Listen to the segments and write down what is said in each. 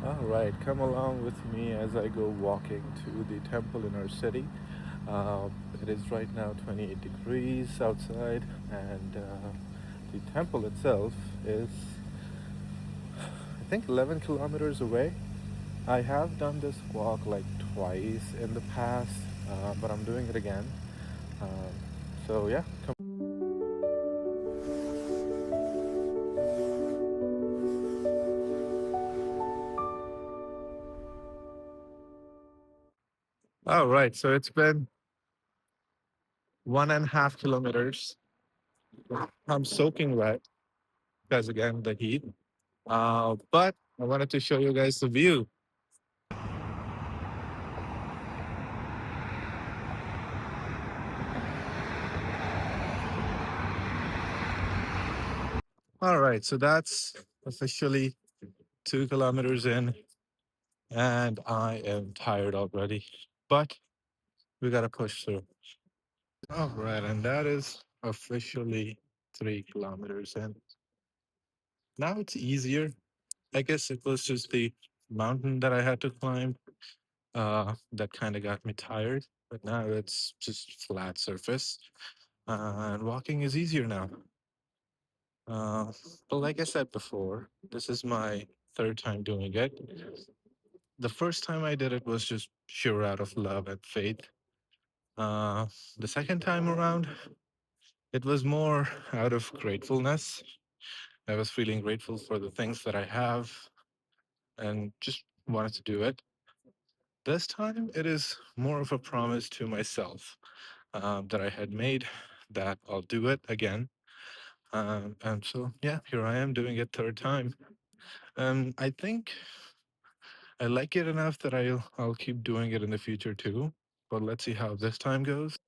All right, come along with me as I go walking to the temple in our city. It is right now 28 degrees outside, and the temple itself is, I think, 11 kilometers away. I have done this walk like twice in the past, but I'm doing it again. Um, so, yeah, come. All right, so it's been 1.5 kilometers. I'm soaking wet because, again, the heat. But I wanted to show you guys the view. All right, so that's officially 2 kilometers in, and I am tired already, but we gotta push through. All right, and that is officially 3 kilometers in. Now it's easier. I guess it was just the mountain that I had to climb that kind of got me tired, but now it's just flat surface, and walking is easier now. Uh, but like I said before, this is my third time doing it. The first time I did it was just sure out of love and faith. Uh, the second time around, it was more out of gratefulness. I was feeling grateful for the things that I have and just wanted to do it. This time, it is more of a promise to myself that I had made that I'll do it again. And so, yeah, here I am doing it third time. I think I like it enough that I'll keep doing it in the future too. But let's see how this time goes.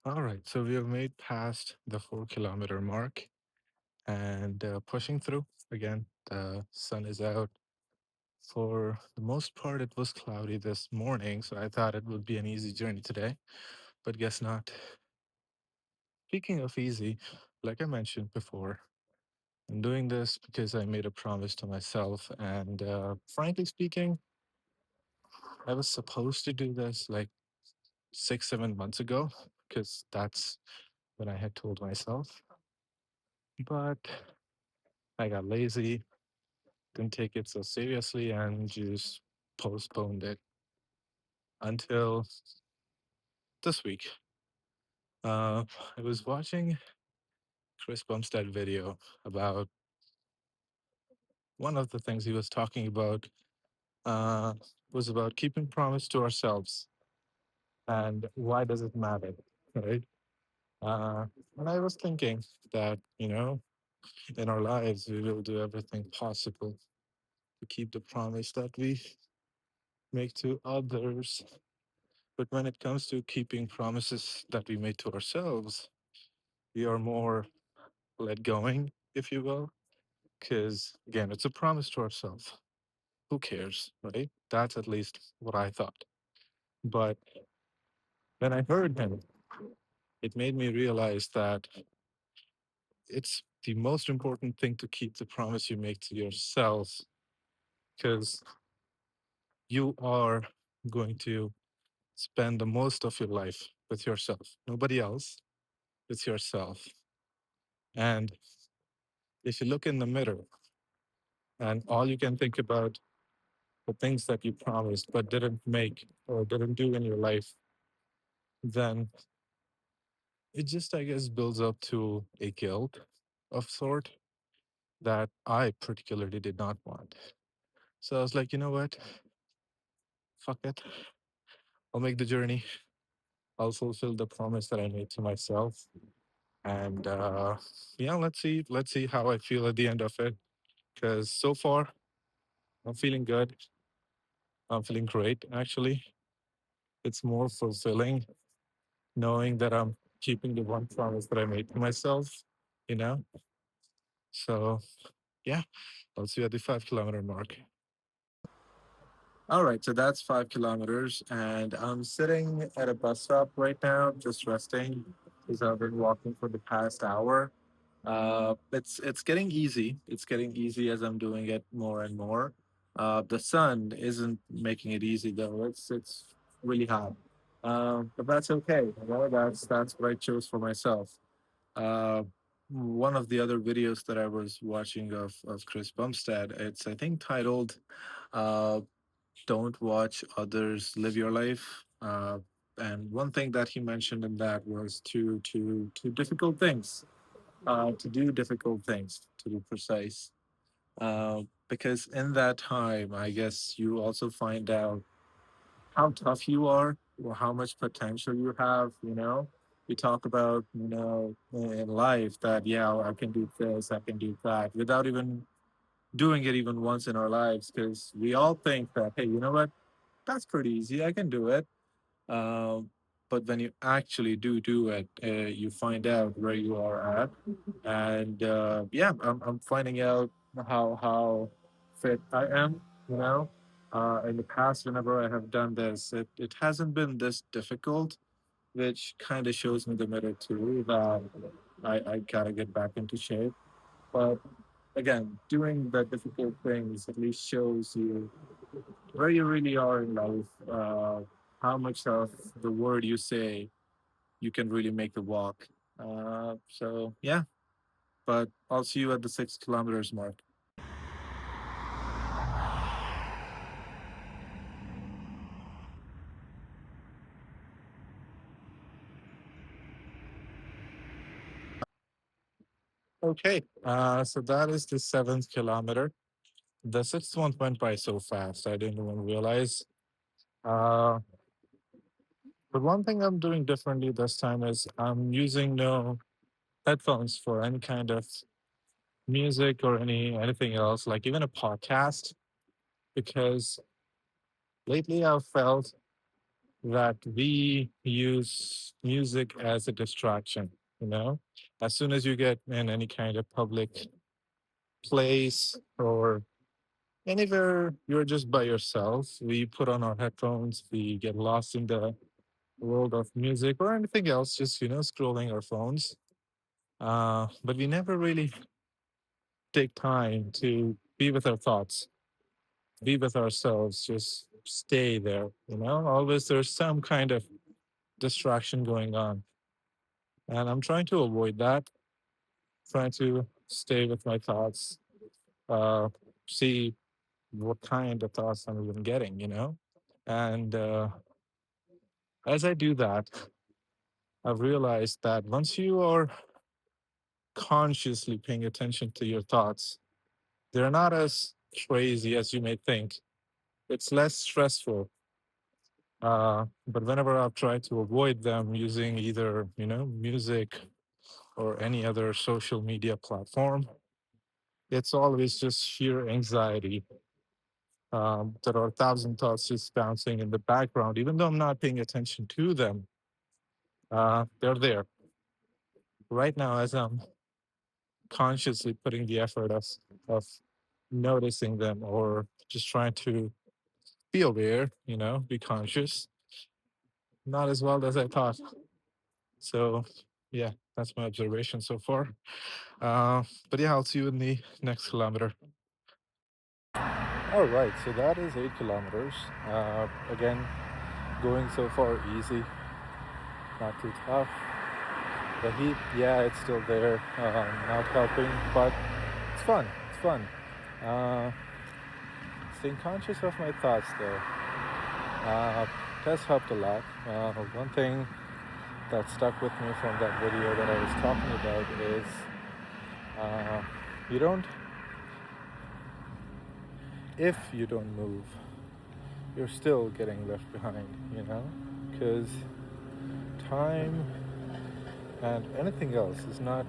All right, so we have made past the 4 kilometer mark and pushing through again. The sun is out. For the most part, it was cloudy this morning, so I thought it would be an easy journey today, but guess not. Speaking of easy, like I mentioned before, I'm doing this because I made a promise to myself, and frankly speaking, I was supposed to do this like 6, 7 months ago, because that's when I had told myself. But I got lazy, didn't take it so seriously, and just postponed it until this week. Uh, I was watching Chris Bumstead video about one of the things he was talking about uh, was about keeping promise to ourselves and why does it matter, right? Uh, and I was thinking that, in our lives, we will do everything possible to keep the promise that we make to others. But when it comes to keeping promises that we made to ourselves, we are more let going, if you will, because again, it's a promise to ourselves. Who cares, right? That's at least what I thought. But when I heard him, it made me realize that it's the most important thing to keep the promise you make to yourself because you are going to spend the most of your life with yourself, nobody else, with yourself. And if you look in the mirror and all you can think about the things that you promised but didn't make or didn't do in your life, then it just, I guess, builds up to a guilt of sort that I particularly did not want. So I was like, you know what? Fuck it. I'll make the journey. I'll fulfill the promise that I made to myself. And yeah, let's see how I feel at the end of it. Because so far, I'm feeling good. I'm feeling great, actually. It's more fulfilling knowing that I'm keeping the one promise that I made to myself, you know? So, yeah, I'll see you at the 5 kilometer mark. All right, so that's 5 kilometers, and I'm sitting at a bus stop right now, just resting because I've been walking for the past hour. It's getting easy. It's getting easy as I'm doing it more and more. The sun isn't making it easy though. It's really hot. But that's okay. You know, that's what I chose for myself. Uh, One of the other videos that I was watching of Chris Bumstead, it's I think titled uh, "Don't Watch Others Live Your Life." And one thing that he mentioned in that was to difficult things, to do difficult things, to be precise. Because in that time, I guess you also find out how tough you are or how much potential you have. You know, we talk about, in life that, yeah, I can do this, I can do that without even doing it even once in our lives. Because we all think that, hey, you know what? That's pretty easy. I can do it. Um, but when you actually do it, you find out where you are at. And yeah, I'm finding out how fit I am. You know, in the past, whenever I have done this, it hasn't been this difficult, which kind of shows me the mirror too that I gotta get back into shape. But again, doing the difficult things at least shows you where you really are in life, how much of the word you say you can really make the walk. So yeah, but I'll see you at the 6 kilometers mark. Okay, so that is the 7th kilometer. The sixth one went by so fast, I didn't even realize. Uh, but one thing I'm doing differently this time is I'm using no headphones for any kind of music or anything else, like even a podcast, because lately I've felt that we use music as a distraction. You know, as soon as you get in any kind of public place or anywhere you're just by yourself, we put on our headphones, we get lost in the world of music or anything else, just, scrolling our phones. But we never really take time to be with our thoughts, be with ourselves, just stay there. Always there's some kind of distraction going on. And I'm trying to avoid that, trying to stay with my thoughts, uh, see what kind of thoughts I'm even getting. And as I do that, I've realized that once you are consciously paying attention to your thoughts, they're not as crazy as you may think. It's less stressful. But whenever I've tried to avoid them using either, music or any other social media platform, it's always just sheer anxiety. There are 1,000 thoughts just bouncing in the background, even though I'm not paying attention to them. They're there right now as I'm consciously putting the effort of noticing them or just trying to be aware, be conscious. Not as well as I thought. So, yeah, that's my observation so far. But yeah, I'll see you in the next kilometer. All right, so that is 8 kilometers. Again, going so far easy, not too tough. The heat, yeah, it's still there, not helping, but it's fun. It's fun. Uh, Staying conscious of my thoughts, though, has helped a lot. One thing that stuck with me from that video that I was talking about is you don't, if you don't move, you're still getting left behind. Because time and anything else is not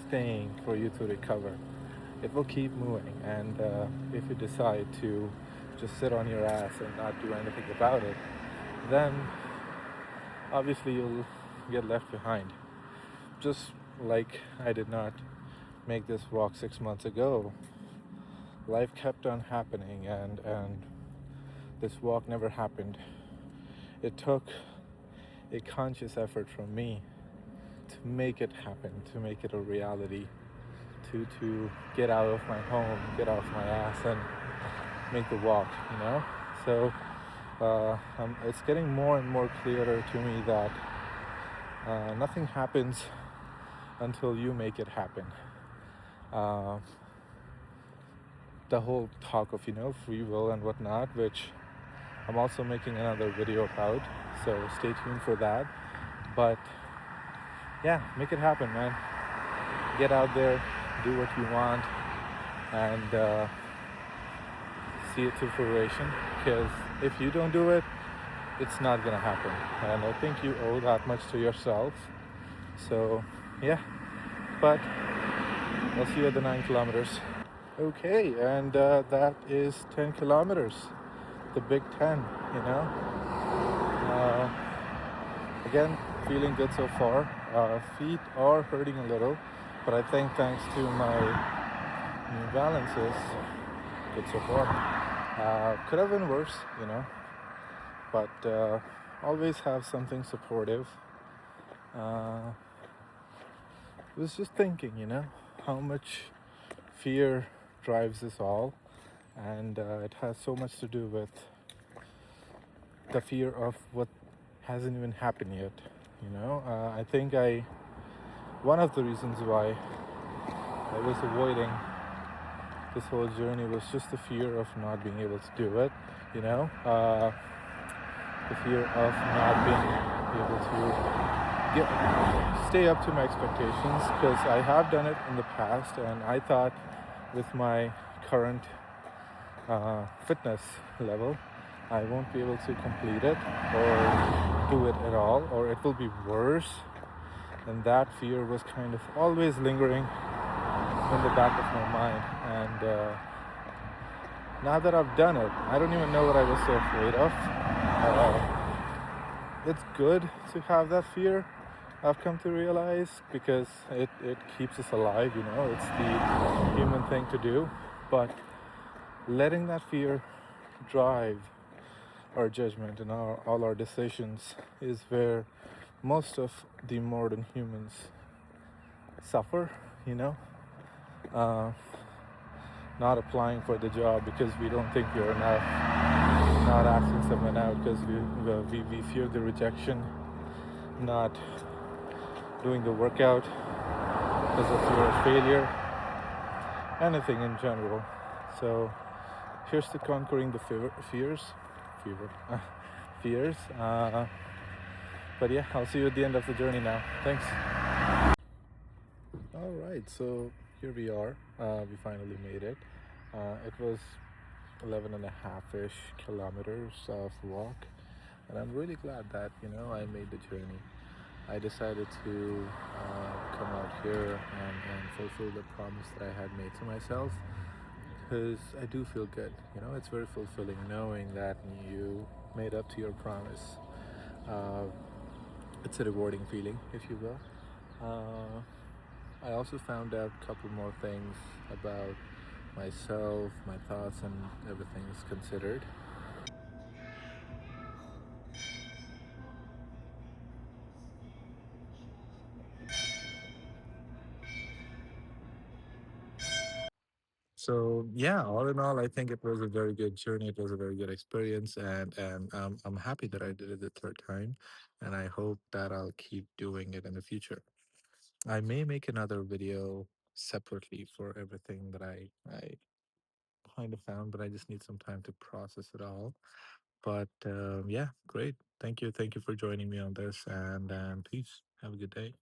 staying for you to recover. It will keep moving, and if you decide to just sit on your ass and not do anything about it, then obviously you'll get left behind. Just like I did not make this walk 6 months ago, life kept on happening, and this walk never happened. It took a conscious effort from me to make it happen, to make it a reality, to get out of my home, get off my ass, and make the walk, you know. So it's getting more and more clearer to me that nothing happens until you make it happen. Uh, the whole talk of, free will and whatnot, which I'm also making another video about, so stay tuned for that. But yeah, make it happen, man. Get out there, do what you want, and see it to fruition. Because if you don't do it, it's not gonna happen. And I think you owe that much to yourself. So yeah, but I'll see you at the 9 kilometers. Okay, and that is 10 kilometers, the big 10, you know. Uh, Again, feeling good so far. Feet are hurting a little, but I think thanks to my new balances, good so far. Could have been worse, but always have something supportive. I was just thinking, how much fear drives us all, and it has so much to do with the fear of what hasn't even happened yet. I think one of the reasons why I was avoiding this whole journey was just the fear of not being able to do it, the fear of not being able to stay up to my expectations, because I have done it in the past, and I thought with my current fitness level, I won't be able to complete it or do it at all, or it will be worse. And that fear was kind of always lingering in the back of my mind. And now that I've done it, I don't even know what I was so afraid of. It's good to have that fear, I've come to realize, because it keeps us alive, it's the human thing to do. But letting that fear drive our judgment and all our decisions is where most of the modern humans suffer, you know. Uh, Not applying for the job because we don't think we're enough, not asking someone out because we fear the rejection, not doing the workout because of fear of failure, anything in general. So here's to conquering the fears. But yeah, I'll see you at the end of the journey now. Thanks. All right, so here we are. We finally made it. It was 11 and a half-ish kilometers of walk, and I'm really glad that I made the journey. I decided to come out here and fulfill the promise that I had made to myself, because I do feel good. It's very fulfilling knowing that you made up to your promise. uh, it's a rewarding feeling, if you will. I also found out a couple more things about myself, my thoughts, and everything is considered. So yeah, all in all, I think it was a very good journey. It was a very good experience, and I'm happy that I did it the third time, and I hope that I'll keep doing it in the future. I may make another video separately for everything that I kind of found, but I just need some time to process it all. But yeah, great. Thank you for joining me on this, and peace. Have a good day.